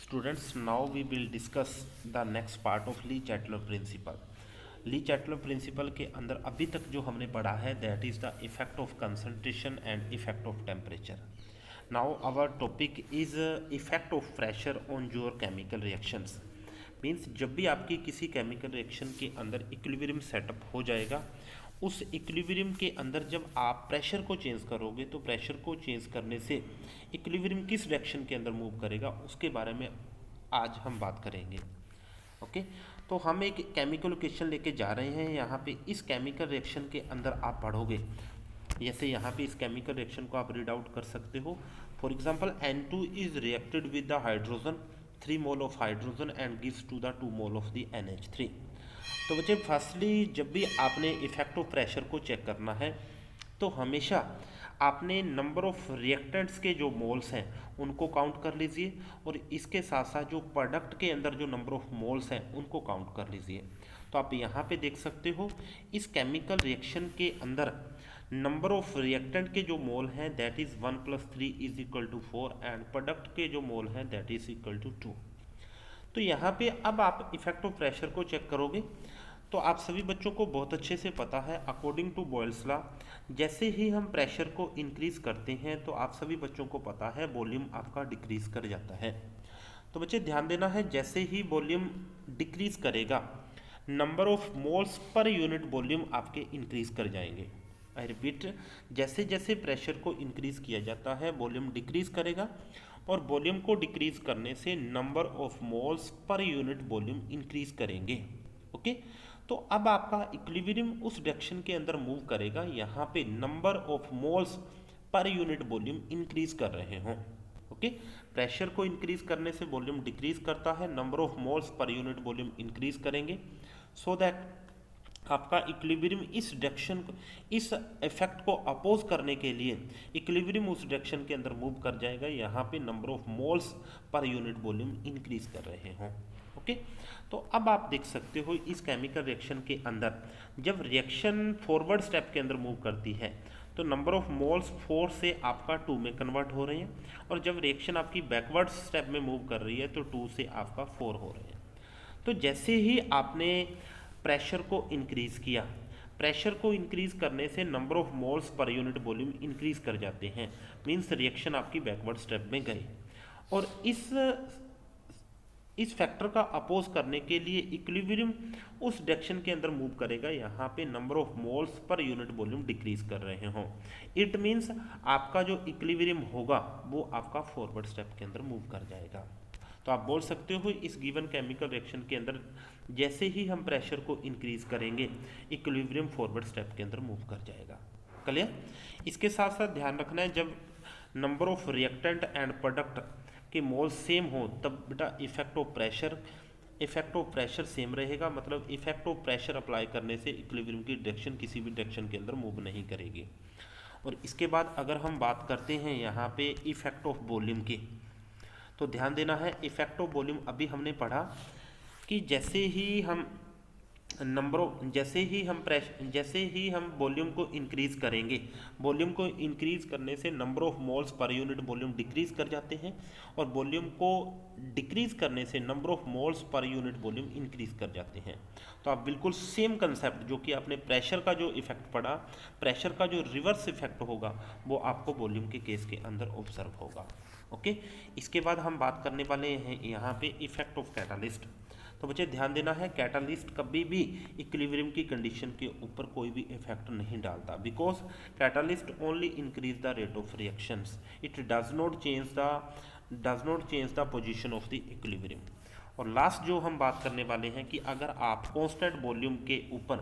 Students, now we will discuss the next part of Le Chatelier principle. Le Chatelier principle के अंदर अभी तक जो हमने पढ़ा है that is the effect of concentration and effect of temperature. Now our topic is effect of pressure on your chemical reactions. Means जब भी आपकी किसी केमिकल रिएक्शन के अंदर इक्विलिब्रियम सेटअप हो जाएगा, उस इक्विलिब्रियम के अंदर जब आप प्रेशर को चेंज करोगे तो प्रेशर को चेंज करने से इक्विलिब्रियम किस डायरेक्शन के अंदर मूव करेगा उसके बारे में आज हम बात करेंगे। ओके, तो हम एक केमिकल इक्वेशन लेके जा रहे हैं। यहाँ पे इस केमिकल रिएक्शन के अंदर आप पढ़ोगे, जैसे यहाँ पे इस केमिकल रिएक्शन को आप रीड आउट कर सकते हो। For example N2 is reacted with the hydrogen 3 mole of hydrogen and gives to the 2 mole of the NH3। तो बच्चे फर्स्टली जब भी आपने इफेक्ट ऑफ प्रेशर को चेक करना है तो हमेशा आपने नंबर ऑफ रिएक्टेंट्स के जो मोल्स हैं उनको काउंट कर लीजिए, और इसके साथ साथ जो प्रोडक्ट के अंदर जो नंबर ऑफ मोल्स हैं उनको काउंट कर लीजिए। तो आप यहाँ पे देख सकते हो इस केमिकल रिएक्शन के अंदर नंबर ऑफ रिएक्टेंट के जो मोल हैं दैट इज़ 1 + 3 = 4 एंड प्रोडक्ट के जो मोल हैं दैट इज इक्वल टू 2। तो यहाँ पे अब आप इफेक्ट ऑफ प्रेशर को चेक करोगे तो आप सभी बच्चों को बहुत अच्छे से पता है, अकॉर्डिंग टू बॉयल्स लॉ जैसे ही हम प्रेशर को इंक्रीज करते हैं तो आप सभी बच्चों को पता है वॉल्यूम आपका डिक्रीज कर जाता है। तो बच्चे ध्यान देना है, जैसे ही वॉल्यूम डिक्रीज करेगा number of moles per unit volume आपके इंक्रीज कर जाएंगे। आई रिपीट, जैसे जैसे प्रेशर को इंक्रीज किया जाता है वॉल्यूम डिक्रीज करेगा, और वॉल्यूम को डिक्रीज करने से number of moles per unit volume increase करेंगे। ओके, तो अब आपका इक्विलिब्रियम उस डायरेक्शन के अंदर मूव करेगा, यहाँ पे number of moles per unit volume increase कर रहे हों। ओके, प्रेशर को इंक्रीज करने से वॉल्यूम डिक्रीज करता है, number of moles per unit volume increase करेंगे, सो दैट आपका इक्विलिब्रियम इस डायरेक्शन को, इस इफेक्ट को अपोज करने के लिए इक्विलिब्रियम उस डायरेक्शन के अंदर मूव कर जाएगा, यहाँ पे number of moles per unit volume increase कर रहे हों। ओके, तो अब आप देख सकते हो इस केमिकल रिएक्शन के अंदर जब रिएक्शन फॉरवर्ड स्टेप के अंदर मूव करती है तो नंबर ऑफ मोल्स 4 से आपका 2 में कन्वर्ट हो रहे हैं, और जब रिएक्शन आपकी बैकवर्ड स्टेप में मूव कर रही है तो 2 से आपका 4 हो रहे हैं। तो जैसे ही आपने प्रेशर को इंक्रीज किया, प्रेशर को इंक्रीज करने से number of moles per unit volume increase कर जाते हैं, मींस रिएक्शन आपकी बैकवर्ड स्टेप में गई, और इस फैक्टर का अपोज करने के लिए इक्विलिब्रियम उस डायरेक्शन के अंदर मूव करेगा, यहाँ पे number of moles per unit volume decrease कर रहे हों। इट मीन्स आपका जो इक्विलिब्रियम होगा वो आपका फॉरवर्ड स्टेप के अंदर मूव कर जाएगा। तो आप बोल सकते हो इस गिवन केमिकल रिएक्शन के अंदर जैसे ही हम प्रेशर को इंक्रीज करेंगे इक्विलिब्रियम फॉरवर्ड स्टेप के अंदर मूव कर जाएगा। क्लियर? इसके साथ साथ ध्यान रखना है, जब number of reactant and product के मोल सेम हो तब बेटा इफेक्ट ऑफ प्रेशर सेम रहेगा, मतलब इफेक्ट ऑफ प्रेशर अप्लाई करने से इक्विलिब्रियम की डायरेक्शन किसी भी डायरेक्शन के अंदर मूव नहीं करेगी। और इसके बाद अगर हम बात करते हैं यहाँ पे इफेक्ट ऑफ वॉल्यूम की, तो ध्यान देना है इफेक्ट ऑफ वॉल्यूम अभी हमने पढ़ा कि जैसे ही हम वॉल्यूम को इंक्रीज करेंगे, वॉल्यूम को इंक्रीज करने से number of moles per unit volume decrease कर जाते हैं, और वॉल्यूम को डिक्रीज करने से number of moles per unit volume increase कर जाते हैं। तो आप बिल्कुल सेम कंसेप्ट जो कि आपने प्रेशर का जो इफेक्ट पढ़ा, प्रेशर का जो रिवर्स इफेक्ट होगा वो आपको वॉल्यूम के केस के अंदर ऑब्जर्व होगा। ओके, इसके बाद हम बात करने वाले हैं यहाँ पे इफेक्ट ऑफ कैटालिस्ट। तो बच्चे ध्यान देना है, कैटालिस्ट कभी भी इक्विलिब्रियम की कंडीशन के ऊपर कोई भी इफेक्ट नहीं डालता, because catalyst only increase the rate of reactions, it does not change the position of the equilibrium. और लास्ट जो हम बात करने वाले हैं कि अगर आप कांस्टेंट वॉल्यूम के ऊपर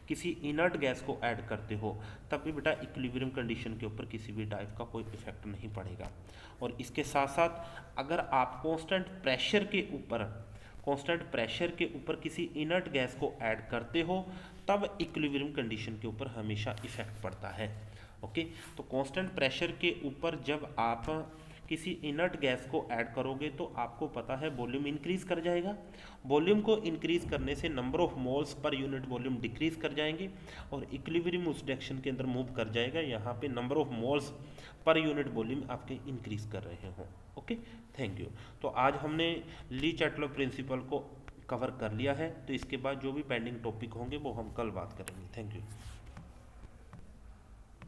किसी इनर्ट गैस को ऐड करते हो तब भी बेटा इक्विलिब्रियम कंडीशन के ऊपर किसी भी टाइप का कोई इफेक्ट नहीं पड़ेगा। और इसके साथ साथ अगर आप कांस्टेंट प्रेशर के ऊपर किसी इनर्ट गैस को ऐड करते हो तब इक्विलिब्रियम कंडीशन के ऊपर हमेशा इफेक्ट पड़ता है। ओके, तो कांस्टेंट प्रेशर के ऊपर जब आप किसी इनर्ट गैस को ऐड करोगे तो आपको पता है वॉल्यूम इंक्रीज कर जाएगा। वॉल्यूम को इंक्रीज करने से number of moles per unit volume decrease कर जाएंगे और इक्विलिब्रियम उस डायरेक्शन के अंदर मूव कर जाएगा, यहाँ पे number of moles per unit volume आपके इंक्रीज कर रहे हों। Okay, thank you. तो आज हमने ली चैटलर प्रिंसिपल को कवर कर लिया है, तो इसके बाद जो भी पेंडिंग टॉपिक होंगे वो हम कल बात करेंगे। Thank you.